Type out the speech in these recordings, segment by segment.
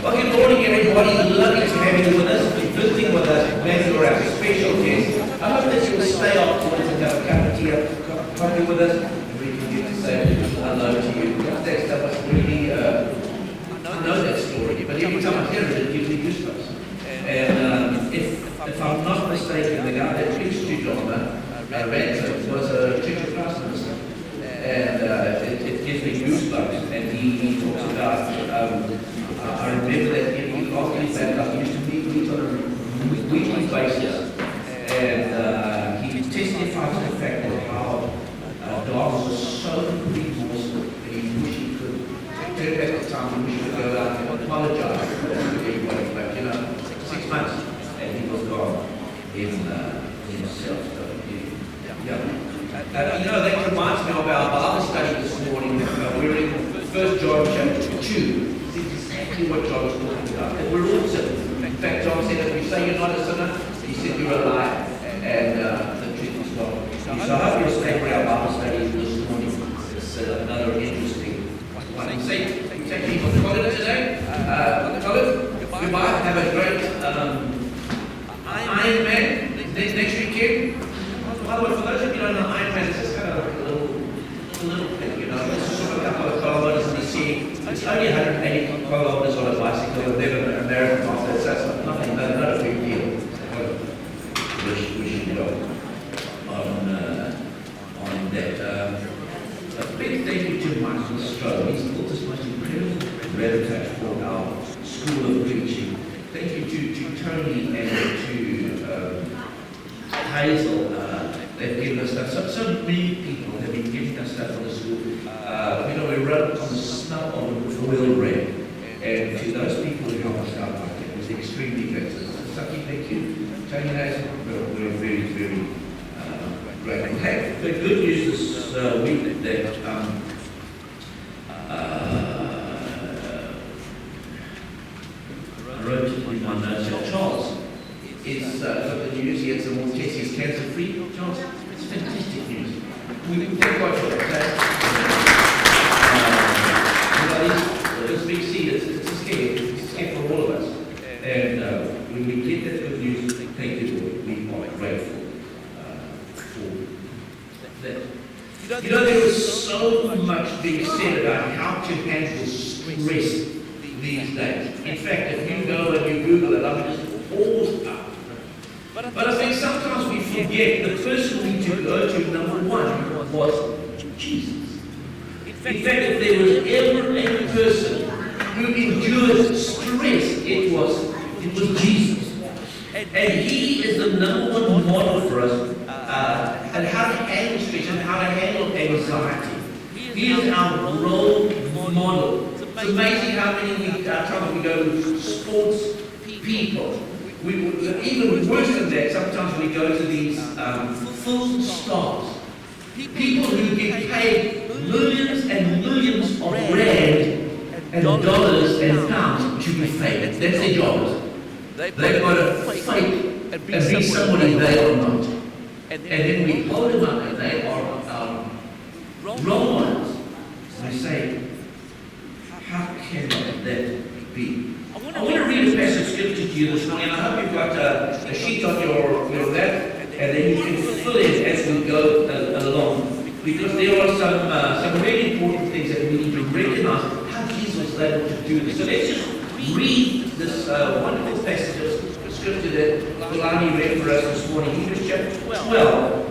Well, good morning, everybody. Lovely to have you with us, visiting with us. Maybe you're our special guest. I hope that you'll stay afterwards and have a cup of tea up coffee with us, and we can get to say hello to you. That stuff was really, I know that story, but every time I hear it, it gives me goosebumps. And if I'm not mistaken, the guy that preached to John Ransom was a Church of Christ minister. And it gives me goosebumps. And he talks about, I remember that after he found out, he used to meet on a weekly basis. And he testified to the fact that how Don was so remorseful that he wished he could turn back the time, he wished he could go out and apologize to everybody. But 6 months and he was gone in himself. So, that reminds me of our Bible study this morning. We're in 1 John chapter 2. It's exactly what John was talking about. That we're all sinners. In fact, John said, if you say you're not a sinner, he said you're a liar. And the truth is not. So I hope you'll stay for our Bible study this morning. It's another interesting one. You take people to college today. We might have a great Iron Man next weekend. By the way, for those of you who don't know, Iron Man is just kind of like a little thing, It's just a couple of kilometers in the sea. It's only 180 kilometers on a bicycle, and then an American after, so it's nothing, not a big deal. Wish you well on that. A big thank you to Michael Stroh. He's built this most incredible relicage for our School of Preaching. Thank you to Tony and to Hazel. They've given us stuff. So many people have been giving us stuff from the school. We wrote on the smell of the foil red. And to those people who helped us out, it was extremely grateful. So thank you. Tony and Hazel, we're very, very grateful. Hey, the good news this week that I wrote in my notes that Charles is got the news. He had some more tests. He's cancer-free. Charles, it's fantastic news. We thank God for that. This big seed, it's a scare. It's a scare for all of us. And when we get that good news, thank you, Lord. We are grateful for that. There was so much being said about how to handle stress these days. In fact, if you go and you Google it, I mean, just pause up. But I think sometimes we forget the person we need to go to, number one, was Jesus. In fact, if there was ever a person who endured stress, it was Jesus. And he is the number one model for us and how to handle stress and how to handle anxiety. He is our role model. It's amazing how many times we go to sports people. Even worse than that, sometimes we go to these film stars. People who get paid millions and millions of rand and dollars and pounds to be fake. That's their job. They've got to fake and be somebody they are not. And then we hold them up and they are our role models. And I say, how can that be? I want to read a passage of scripture to you this morning, and I hope you've got a sheet on your lap, and then you can fill in as we go along. Because there are some really important things that we need to recognize how Jesus was able to do this. So let's just read this wonderful passage of scripture that Kalani read for us this morning. Hebrews chapter 12,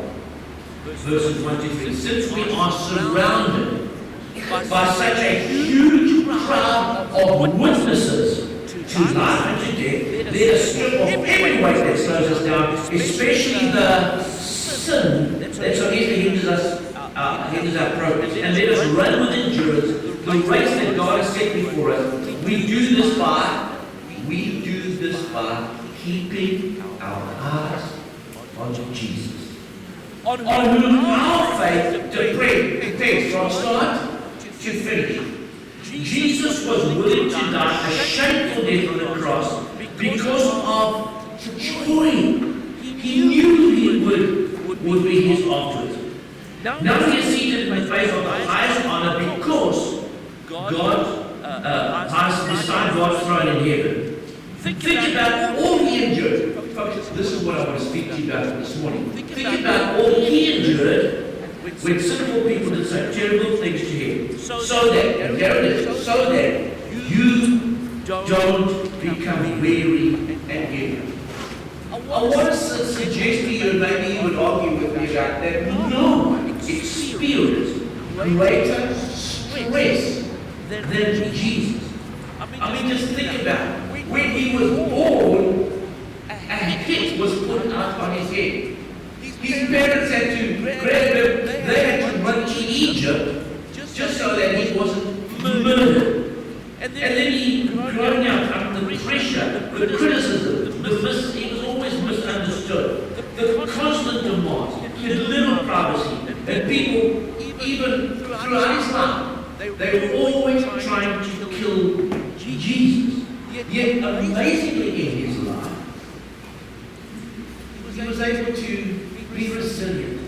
verses 1 to 3. Since we are surrounded by such a huge crowd of witnesses to life and to death, let us strip off every weight that slows us down, especially the sin that so easily hinders our progress, and let us run with endurance the race that God has set before us. We do this by keeping our eyes on Jesus, on whom our faith depends from start to finish. Jesus was willing to die a shameful death on the cross because of joy. He knew he would be his afterwards. Now he is seated in the place of the highest honor because God beside God's throne in heaven. Think about all he endured. Folks, this is what I want to speak to you about this morning. Think about all he endured when sinful people did such terrible things to him. So that, and there it is, so that you don't become weary and heavy. I want to suggest to you, and maybe you would argue with me about that, no one experienced greater stress than Jesus. I mean, just think about it. When he was born, a hit was put out on his head. His parents had to grab him, they had to run to Egypt just so that he wasn't murdered. And then he grown out under the pressure, the criticism, he was always misunderstood. The constant demands, he had little privacy, and people, even throughout his life, they were always trying to kill Jesus. Yet amazingly in his life, he was able to be resilient.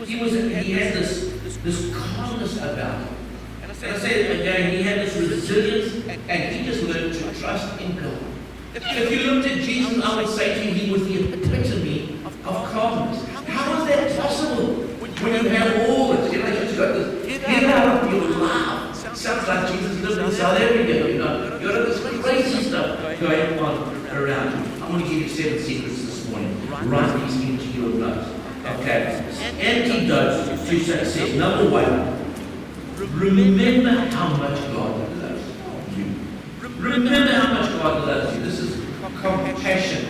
He had this calmness about him. And I say it again, he had this resilience, and he just learned to trust in God. If you looked at Jesus, I would say to you, he was the epitome of calmness. How is that possible? When you have all this, you just got this, get out of your life. Sounds like Jesus lived in South Africa, you know. You've got this crazy stuff going on around you. I want to give you 7 secrets this morning. Write these into your notes. Okay. Antidote to success. Number 1. Remember how much God loves you. Remember how much God loves you. This is compassion.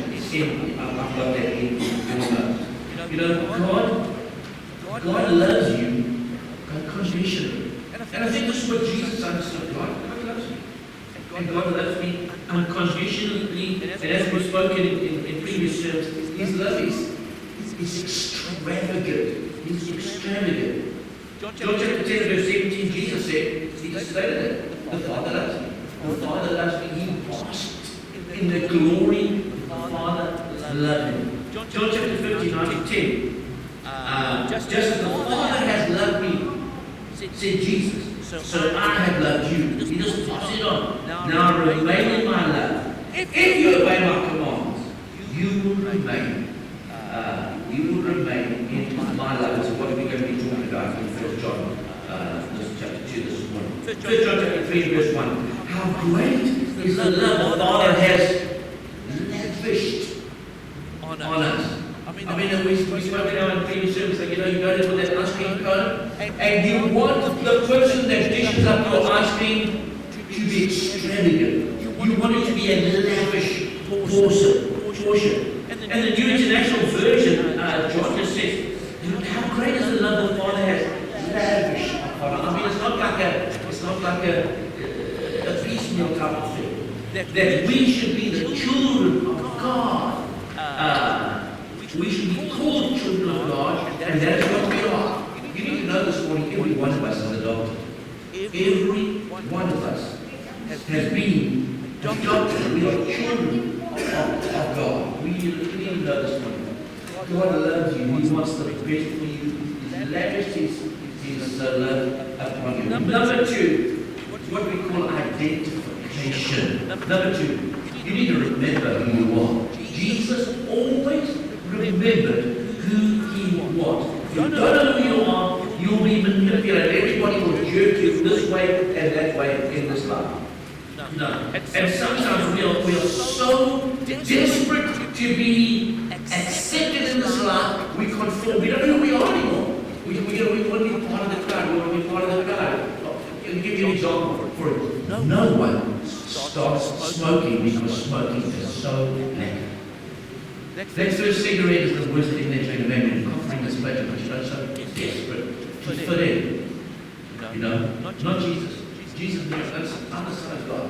I've got that in your notes. You know, God loves you unconditionally. And I think this is what Jesus understood. God loves me. And God loves me unconditionally. And as we've spoken in previous terms, His love is extravagant. He's extravagant. John chapter 10, verse 17, Jesus said, he just stated it. The Father loves me. The Father loves me. He basked in the glory of the Father loved him. John chapter 15, 9 to 10. Just as the Father has loved me, said Jesus, so I have loved you. He just passed it on. Now remain in my love. If you obey my commands, you will remain. You will remain in my love. So what are we going to be talking about in 1 John chapter 2 this morning? 1 John chapter 3 verse 1. How great is the love the Father has lavished on us. I mean, we spoke now in previous service, like, you go to that ice cream cone, and you want the person that dishes up your ice cream to be extravagant. You want it to be a lavish portion. And the New International Version, John just says, how great is the love the Father has lavished upon us. I mean, it's not like a piecemeal type of thing. That we should be the children of God. We should be called children of God, and that is what we are. You need to know this morning, every one of us is adopted. Every one of us has been adopted. We are children of God. We need to know this morning. God loves you. He wants the best for you. He lavished His love upon you. Number 2, what we call identification. Number 2, you need to remember who you are. Jesus always remembered who He was. If you don't know who you are, you'll be manipulated. Everybody will jerk you this way and that way in this life. No. And sometimes we are so desperate to be accepted in this life, we conform. We don't know who we are anymore. We want to be part of the crowd. We want to be part of the crowd. I'll give you an example for it. No one stops smoking because smoking is so lekker. Next first cigarette is the worst thing they're doing. Maybe coughing this pleasure, but you're so desperate to fit in. You know, not Jesus. Jesus knows that's the other side of God.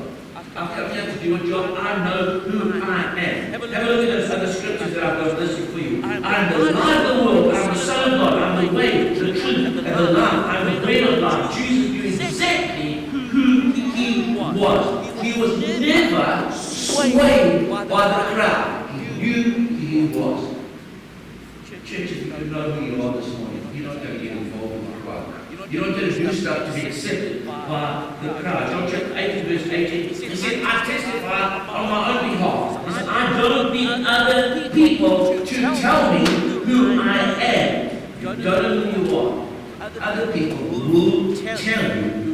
I've come here to do a job. I know who I am. Have a look at those other scriptures that I've got listed for you. I am the light of the world. I'm the Son of God. I'm the way, the truth, and the life. I'm the bread of life. Jesus knew exactly who He was. He was never swayed by the crowd. He knew who He was. Church, if you don't know who you are this morning, you're not going to get involved in the crowd. You don't get to do stuff to be accepted by the crowd. John chapter 8 verse 18. He said, I testify on my own behalf. He said, I don't need other people to tell me who I am. You don't know who you are. Other people will tell you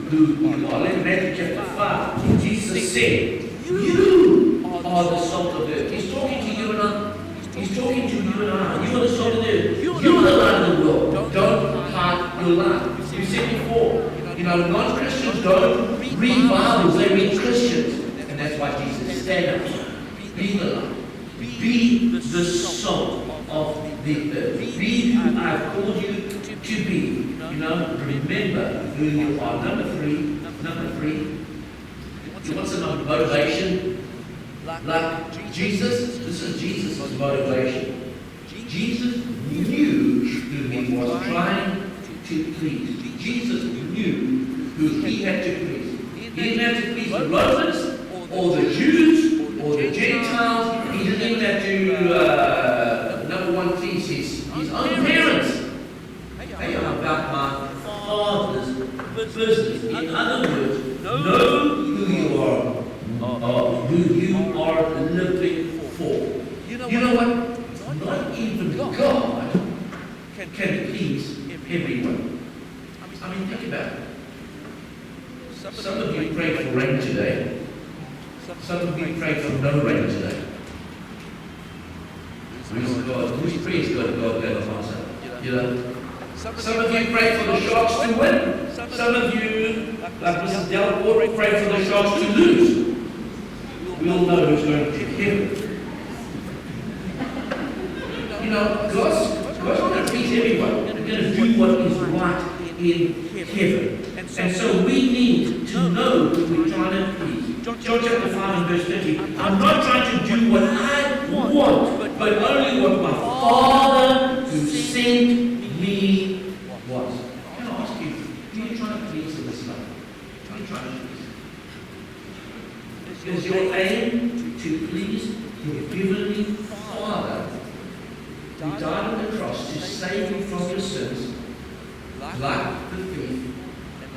who you are. Look at Matthew chapter 5. Jesus said, you are the salt of the earth. He's talking to you and I. He's talking to you and I. You are the salt of the earth. You are the light of the world. Don't hide your light. We said before, non-Christians don't read Bibles, they read Christians. And that's why Jesus said, stand up. Be the light. Be the salt of the earth. Be who I've called you to be. Remember who you are. Number three. You want some motivation? Like Jesus? This is Jesus' motivation. Jesus knew who he was trying to please. Jesus knew who he had to please. He didn't have to please the Romans, or the Jews, or the Gentiles. He didn't even have to, number one, please his own parents. They are about my Father's business. In other words, know who you are, who you are living for. You know what? Not even God can please everyone. I mean, think about it. Some of you prayed for rain today. Some of you prayed for no rain today. Whose prayers God going to answer? Some of you prayed for the Sharks to win. Some of you, like Mrs. Delport, prayed for the Sharks to lose. We all know who's going to heaven. God's going to please everyone. We're going to do what is right in heaven. And so we need to know who we're trying to please. John chapter 5 and verse 50. I'm not trying to do what I want, but only what my Father who sent me wants. Can I ask you, who are you trying to please in this life? Who are you trying to please? Is your aim to please your heavenly Father who died on the cross to save you from your sins, like the thief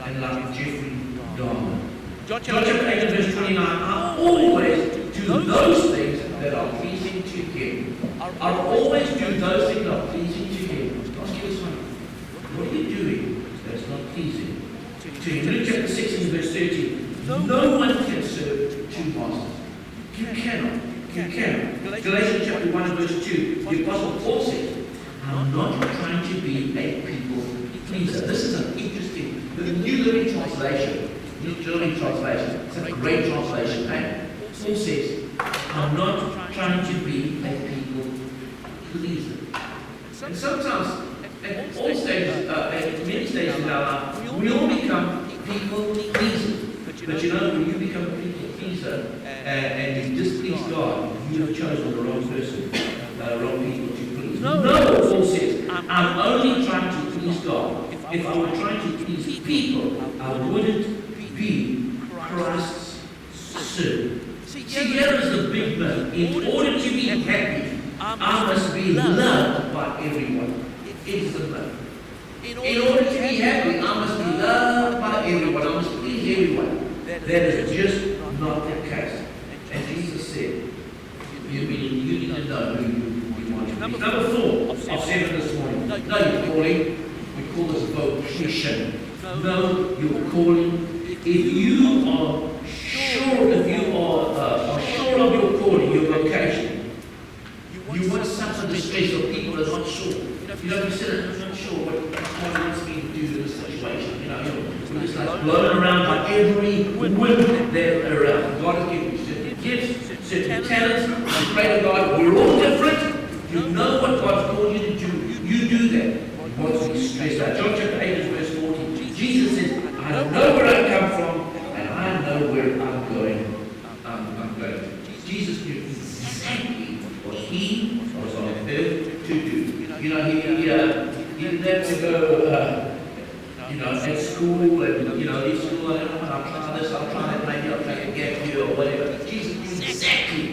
and like Jeffrey Dahmer? John chapter 8 and verse 29, I always do those things that are pleasing to Him. I always do those things that are pleasing to Him. Ask you this one. What are you doing that's not pleasing to Him? Luke chapter 6 and verse 13. No one can serve two masters. You cannot. You cannot. Galatians chapter 1 and verse 2. The Apostle Paul says, I'm not trying to be a people pleaser. This is an interesting, the New Living Translation. New Living Translation. It's a great translation. Paul says, I'm not trying to be a people pleaser. And sometimes, at all stages, at many stages in our life, we all become people pleasers. But when you become a people pleaser and you displease God, you have chosen the wrong person, wrong people to please. No, Paul says, I'm only trying to please God. If I were trying to please people, I wouldn't be Christ's servant. See, here is the big myth. In order to be happy, I must be loved by everyone. It is the myth. In order to be happy, I must be loved by everyone. I must please everyone. That is just not the case. And Jesus said, you need to know who you want to be. Number 4 of 7 this morning. Know your calling. We call this vocation. Know your calling. If you are sure, sure of your calling, your vocation, you want something to special. People are not sure. You said, I'm not sure what God wants me to do in this situation. We're just like blown around by every wind there around. God has given you certain gifts, certain talents. You pray to God. We're all different. You know what God's called you to do. You do that. What's to be stressed out? John chapter 8 verse 40. Jesus says, I know where I come from, and I know where I'm going. Jesus knew exactly what He was on earth to do. He didn't have to go, at school and, leave school, I don't know, I'll try this, I'll try that, maybe I'll take a gap year or whatever. Jesus knew exactly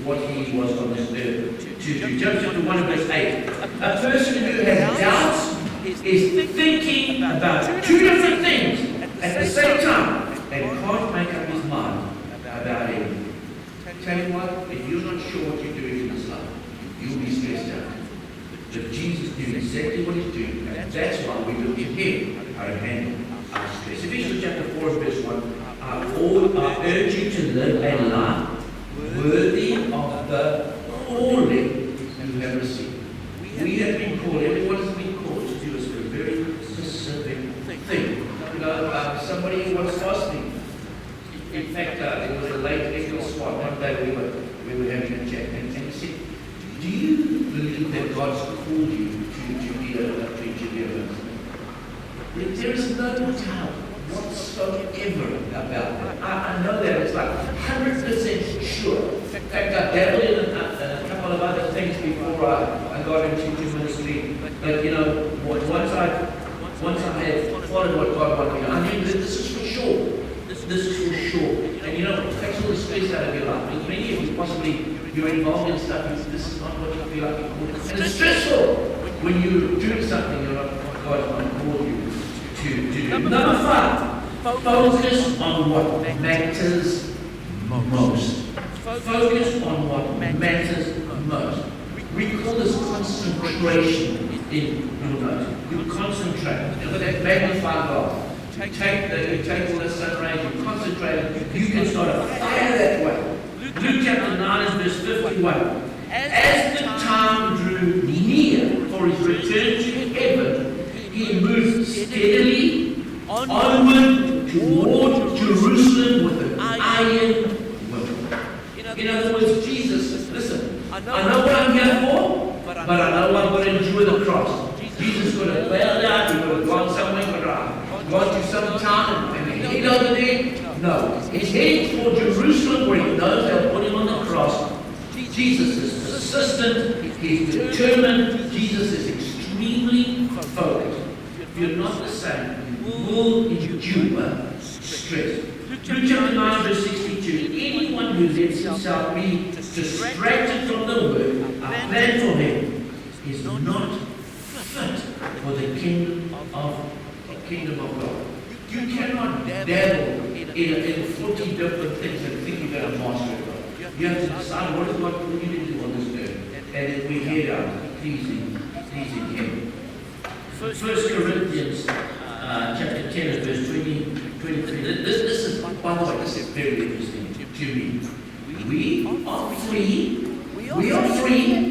what He was on this earth to do. John chapter 1 verse 8. A person who has doubts is thinking about two different things at the same time and can't make up his mind about anything. Tell you what, if you're not sure what you're doing in this life, you'll be stressed out. But Jesus knew exactly what he's doing, and that's why we look at him how to handle our stress. Ephesians chapter 4 verse 1, I urge you to live a life worthy of the calling you have received. We have been called, everyone has been called to do a very specific thing. Somebody once asked me, in fact, there was a late Edgar Swan, one day we were having a chat, and he said, do you believe that God's called you to be a preacher? There is no doubt whatsoever about that. I know that it's like 100% sure. In fact, I dabbled in a couple of other things before I got into ministry. But once I had followed what God wanted me to, I knew that this is for sure. This is for sure. And it takes all the stress out of your life. Because many of you possibly, you're involved in stuff, this is not what you feel like you're called. And it's stressful when you're doing something you're not what God's going to call you to do. Number 5, focus on what matters most. Focus on what matters most. We call this concentration in your notes. You concentrate. Look at that magnifying glass. You take all the sun rays, you concentrate, you can start a fire that way. Luke chapter 9 and verse 51. As the time drew near for his return to heaven, he moved steadily onward toward Jerusalem with an iron will. In other words, Jesus, listen, I know what I'm here for, but I know I'm going to endure the cross. Jesus could have bailed out, he would have gone somewhere, gone to some town and head over there. No, he's heading for Jerusalem where he knows they'll put him on the cross. Jesus is persistent, he's determined, Jesus is extremely focused. If you're not the same, you will endure stress. Luke chapter 9 verse 62, anyone who lets himself be distracted from the work I plan for him is not fit for the kingdom of God. You cannot dabble in 40 different things and think you're going to master it. You have to decide what is God calling you to do on this earth. And then we head out pleasing Him. 1 Corinthians chapter 10 and verse 23. This is, by the way, this is very interesting to me. We are free.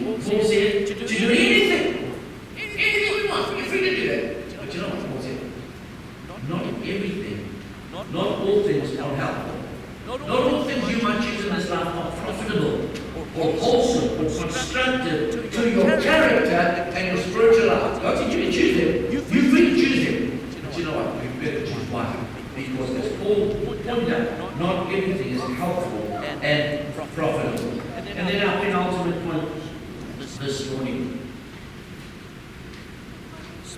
Paul said, to do anything. Anything we want. We're free to do that. But you know what Paul said? Not everything, not all things are helpful. Not all things you might choose in this life are profitable or wholesome or constructive to your character and your spiritual life. God said you can choose them. You're free to choose them. But you know what? You better choose one. Because as Paul pointed out, not everything is helpful and profitable. And then our penultimate point this morning.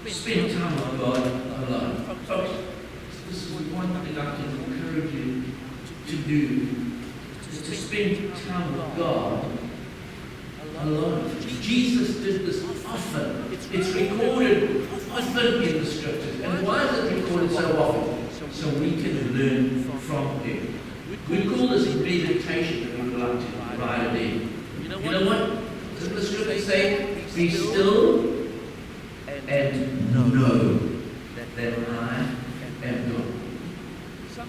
Spend time with God alone. Folks, this is one thing I can encourage you to do, is to spend time with God alone. Jesus did this often. It's recorded often in the scriptures. And why is it recorded so often? So we can learn from him. We call this meditation if we would like to write it in. You know what? Doesn't the scripture say, be still and know that I am God.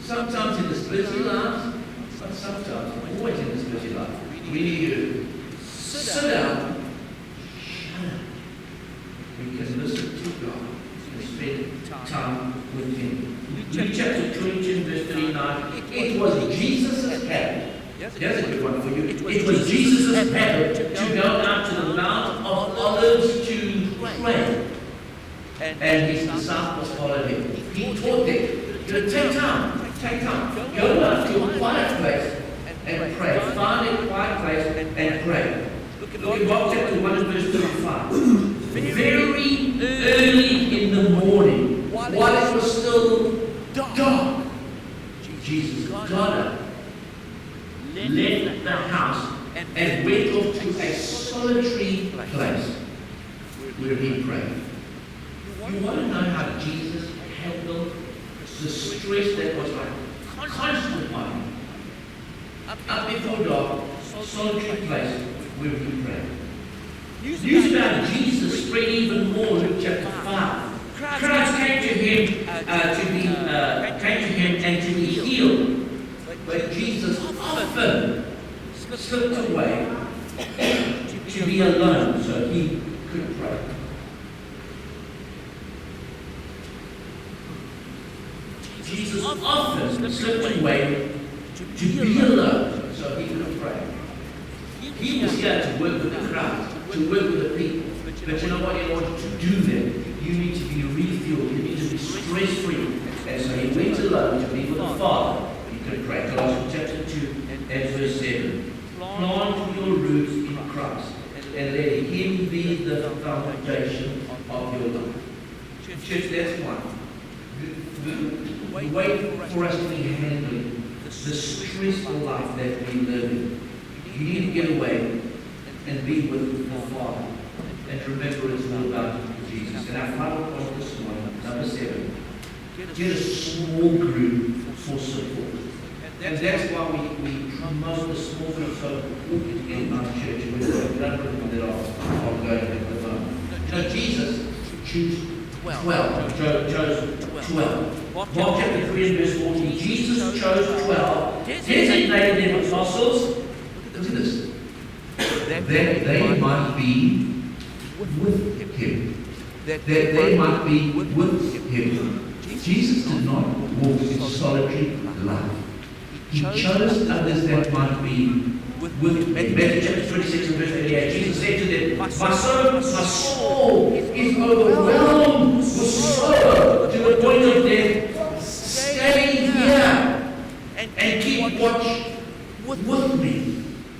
Sometimes in this busy life, but sometimes, always in this busy life, we need to sit down, shut up. We can listen to God and spend time with Him. Luke chapter 22, verse 39, it was Jesus' habit. Here's a good one for you. It was Jesus' habit to go out to the Mount of Olives to pray. And his disciples followed him. He taught them, take time. Go out to a quiet place and pray. Find a quiet place and pray. Look at Mark chapter 1 and verse 35. Very early in the morning, while it was still dark, Jesus got up, left the house, and went off to a solitary place where he prayed. You want to know how Jesus handled the stress that was like constant on him? Up before God, solitary place where we pray. News about Jesus spread even more. Luke chapter 5. Crowds came to him and to be healed, but Jesus often slipped away to be alone so he could pray. Jesus often slipped away to be alone so he could pray. He was here to work with the crowd, to work with the people. But you know what? In order to do that, you need to be refueled. You need to be stress-free. And so he went alone to be with the Father. He could pray. Colossians chapter 2 and verse 7. Plant your roots in Christ and let him be the foundation of your life. Church, that's one. The way for us to be handling the stressful life that we live in. You need to get away and be with the Father. And remember it's all about Jesus. And our final point this morning, number 7. Get a small group for support. And that's why we promote the small group so important in our church. And we've got a number of them that are going at the moment. You know, Jesus chose 12. Chose 12. Mark chapter 3 and verse 14. Jesus chose 12, designated them apostles. Look at this. That they might be with him. That they might be with him. Jesus did not walk in solitary life. He chose others that might be with him. Matthew chapter 26 and verse 38. Jesus said to them, My soul is overwhelmed with sorrow to the point of death. Stay here and keep watch with me.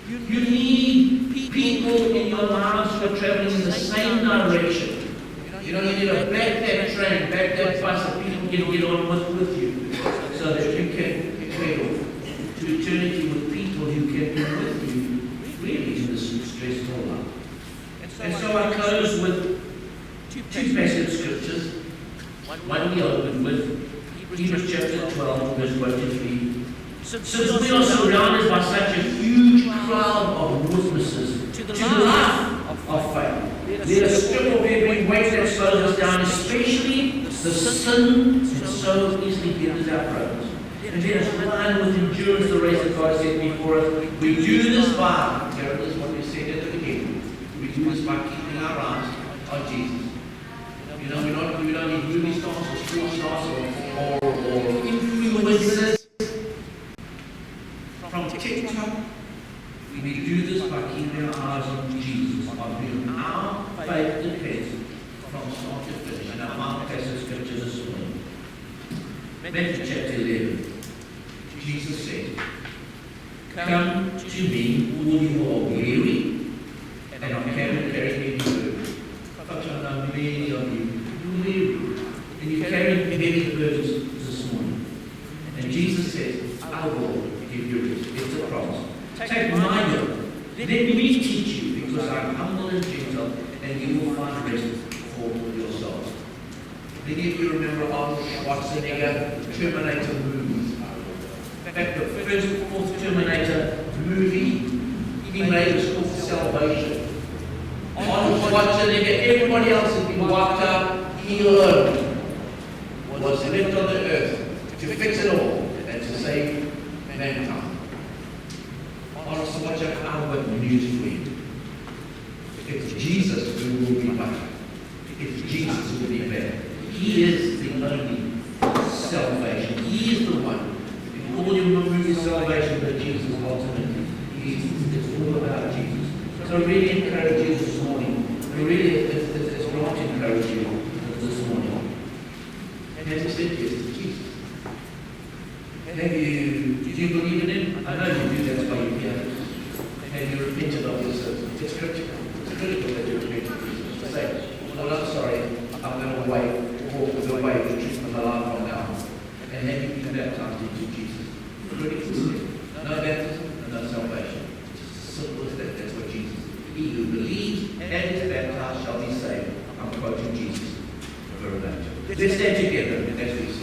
You need people in your lives who are traveling in the same direction. You know, you need to back that train, back that bus that people can get on with you so that you can travel to eternity with people who can be with you really in this stressful life. And so I close with two passage scriptures. One we open with Hebrews chapter 12, verse 1 to 3. Since we are surrounded by such a huge crowd of witnesses to the life of faith, let us strip off every weight that slows us down, especially the sin that so easily hinders our progress. And let us run with endurance the race that God set before us. We do this by, Carol, this is what we said at the beginning, we do this by keeping our eyes on Jesus. You know, we don't need movie stars or sports stars or influencers from TikTok. We do this by keeping our eyes on Jesus, on whom our faith depends from start to finish. And our final passage of scripture this morning, Matthew chapter 11. Jesus said, Come to me, all you are weary, and I can carry heavy burdens. But I know many of you weary, and you carry heavy burdens this morning. And Jesus says, I will give you rest. It's a promise. Take my yoke. Let me teach you, because I'm humble and gentle, and you will find rest for your souls. Many of you remember Arnold Schwarzenegger, Terminator movie. In fact, the fourth Terminator movie he made was called Salvation. Arnold Schwarzenegger, everybody else had been wiped out, he alone was left on the earth to fix it all and to save mankind. Arnold Schwarzenegger, I have news for you. It's Jesus who will be back. It's Jesus who will be back. He is the only salvation. He is the one. All your movie is salvation, but Jesus ultimately. It's all about Jesus. So I really encourage you this morning. It's right to encourage you this morning. Have you said yes to Jesus? Do you believe in him? I know you do, that's why you're here. Have you repented of your sins? It's critical. It's critical that you repent of Jesus. To say, well, I'm sorry, I'm going to walk away the truth of my life from now. And have you been baptized into Jesus? No baptism, no salvation. It's as simple as that. That's what Jesus. He who believes and is baptized shall be saved. I'm quoting Jesus. for a nature. Let's stand together as we